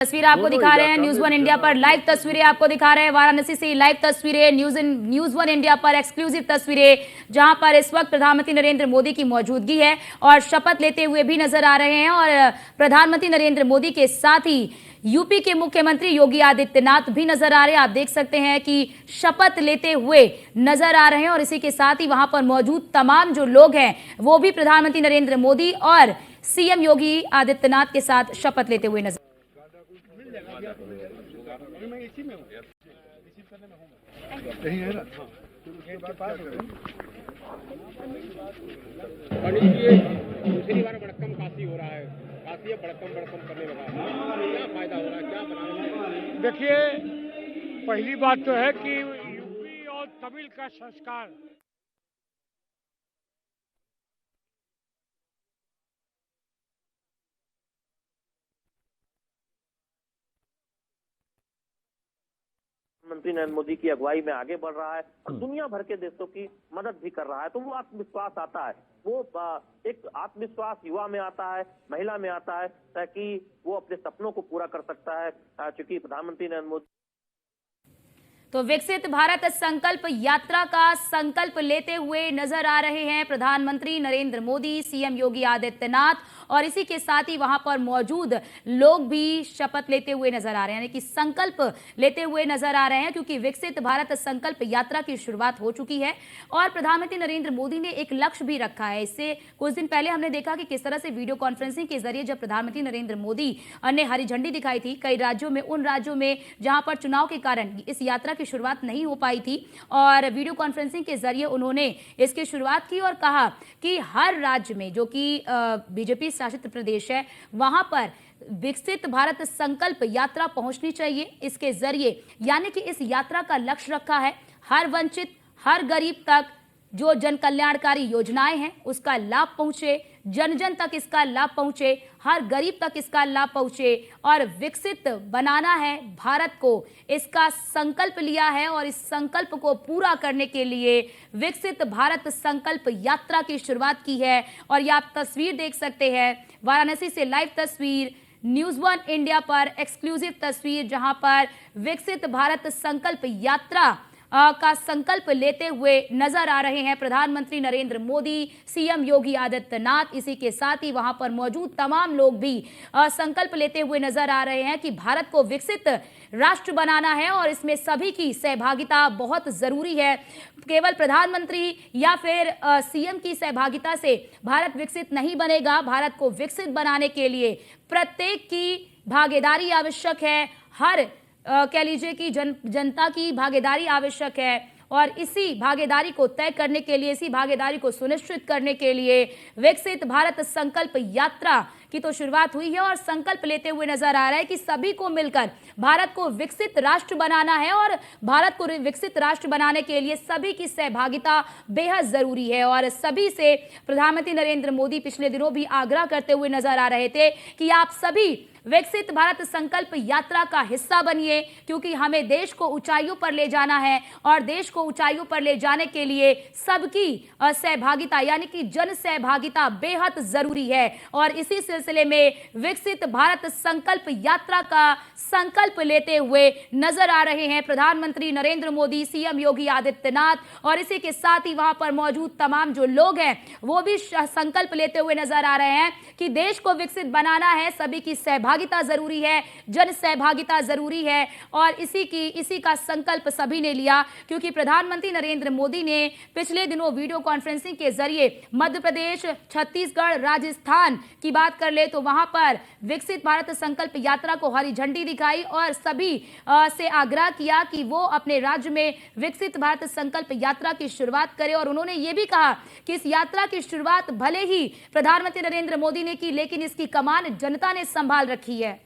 तस्वीर आपको दिखा रहे हैं न्यूज वन इंडिया पर। लाइव तस्वीरें आपको दिखा रहे हैं वाराणसी से। लाइव तस्वीरें न्यूज वन इंडिया पर, एक्सक्लूसिव तस्वीरें जहां पर इस वक्त प्रधानमंत्री नरेंद्र मोदी की मौजूदगी है और शपथ लेते हुए भी नजर आ रहे हैं। और प्रधानमंत्री नरेंद्र मोदी के साथ ही यूपी के मुख्यमंत्री योगी आदित्यनाथ भी नजर आ रहे हैं। आप देख सकते हैं कि शपथ लेते हुए नजर आ रहे हैं और इसी के साथ ही वहां पर मौजूद तमाम जो लोग हैं वो भी प्रधानमंत्री नरेंद्र मोदी और सीएम योगी आदित्यनाथ के साथ शपथ लेते हुए नजर। पंडित जी ये दूसरी बार बड़कम काशी हो रहा है, काशी बड़कम करने लगा है, क्या फायदा हो रहा है, क्या बनाना? देखिए, पहली बात तो है कि यूपी और तमिल का संस्कार प्रधानमंत्री नरेंद्र मोदी की अगुवाई में आगे बढ़ रहा है और दुनिया भर के देशों की मदद भी कर रहा है, तो वो आत्मविश्वास आता है। वो एक आत्मविश्वास युवा में आता है, महिला में आता है, ताकि वो अपने सपनों को पूरा कर सकता है। क्योंकि प्रधानमंत्री नरेंद्र मोदी तो विकसित भारत संकल्प यात्रा का संकल्प लेते हुए नजर आ रहे हैं प्रधानमंत्री नरेंद्र मोदी, सीएम योगी आदित्यनाथ और इसी के साथ ही वहां पर मौजूद लोग भी शपथ लेते हुए नजर आ रहे हैं, यानी कि संकल्प लेते हुए नजर आ रहे हैं। क्योंकि विकसित भारत संकल्प यात्रा की शुरुआत हो चुकी है और प्रधानमंत्री नरेंद्र मोदी ने एक लक्ष्य भी रखा है। इससे कुछ दिन पहले हमने देखा कि किस तरह से वीडियो कॉन्फ्रेंसिंग के जरिए जब प्रधानमंत्री नरेंद्र मोदी ने हरी झंडी दिखाई थी कई राज्यों में, उन राज्यों में जहां पर चुनाव के कारण इस यात्रा की शुरुआत नहीं हो पाई थी, और वीडियो कॉन्फ्रेंसिंग के जरिए उन्होंने इसकी शुरुआत की और कहा कि हर राज्य में जो कि बीजेपी शासित प्रदेश है वहां पर विकसित भारत संकल्प यात्रा पहुंचनी चाहिए। इसके जरिए यानी कि इस यात्रा का लक्ष्य रखा है हर वंचित, हर गरीब तक जो जन कल्याणकारी योजनाएं हैं उसका लाभ पहुंचे, जन जन तक इसका लाभ पहुंचे, हर गरीब तक इसका लाभ पहुंचे और विकसित बनाना है भारत को, इसका संकल्प लिया है। और इस संकल्प को पूरा करने के लिए विकसित भारत संकल्प यात्रा की शुरुआत की है। और ये आप तस्वीर देख सकते हैं वाराणसी से, लाइव तस्वीर न्यूज वन इंडिया पर, एक्सक्लूसिव तस्वीर जहां पर विकसित भारत संकल्प यात्रा का संकल्प लेते हुए नजर आ रहे हैं प्रधानमंत्री नरेंद्र मोदी, सीएम योगी आदित्यनाथ। इसी के साथ ही वहां पर मौजूद तमाम लोग भी संकल्प लेते हुए नजर आ रहे हैं कि भारत को विकसित राष्ट्र बनाना है और इसमें सभी की सहभागिता बहुत जरूरी है। केवल प्रधानमंत्री या फिर सीएम की सहभागिता से भारत विकसित नहीं बनेगा। भारत को विकसित बनाने के लिए प्रत्येक की भागीदारी आवश्यक है, हर कह लीजिए कि जनता की भागीदारी आवश्यक है। और इसी भागीदारी को तय करने के लिए, इसी भागीदारी को सुनिश्चित करने के लिए विकसित भारत संकल्प यात्रा की तो शुरुआत हुई है और संकल्प लेते हुए नजर आ रहा है कि सभी को मिलकर भारत को विकसित राष्ट्र बनाना है। और भारत को विकसित राष्ट्र बनाने के लिए सभी की सहभागिता बेहद जरूरी है। और सभी से प्रधानमंत्री नरेंद्र मोदी पिछले दिनों भी आग्रह करते हुए नजर आ रहे थे कि आप सभी विकसित भारत संकल्प यात्रा का हिस्सा बनिए, क्योंकि हमें देश को ऊंचाइयों पर ले जाना है और देश को ऊंचाइयों पर ले जाने के लिए सबकी सहभागिता यानी कि जन सहभागिता बेहद जरूरी है। और इसी सिलसिले में विकसित भारत संकल्प यात्रा का संकल्प लेते हुए नजर आ रहे हैं प्रधानमंत्री नरेंद्र मोदी, सीएम योगी आदित्यनाथ। और इसी के साथ ही वहां पर मौजूद तमाम जो लोग हैं वो भी संकल्प लेते हुए नजर आ रहे हैं कि देश को विकसित बनाना है, सभी की सहभागिता जरूरी है, जन सहभागिता जरूरी है। और इसी का संकल्प सभी ने लिया, क्योंकि प्रधानमंत्री नरेंद्र मोदी ने पिछले दिनों वीडियो कॉन्फ्रेंसिंग के जरिए मध्य प्रदेश, छत्तीसगढ़, राजस्थान की बात कर ले तो वहां पर विकसित भारत संकल्प यात्रा को हरी झंडी दिखाई और सभी से आग्रह किया कि वो अपने राज्य में विकसित भारत संकल्प यात्रा की शुरुआत करें। और उन्होंने ये भी कहा कि इस यात्रा की शुरुआत भले ही प्रधानमंत्री नरेंद्र मोदी ने की, लेकिन इसकी कमान जनता ने संभाल रखी है।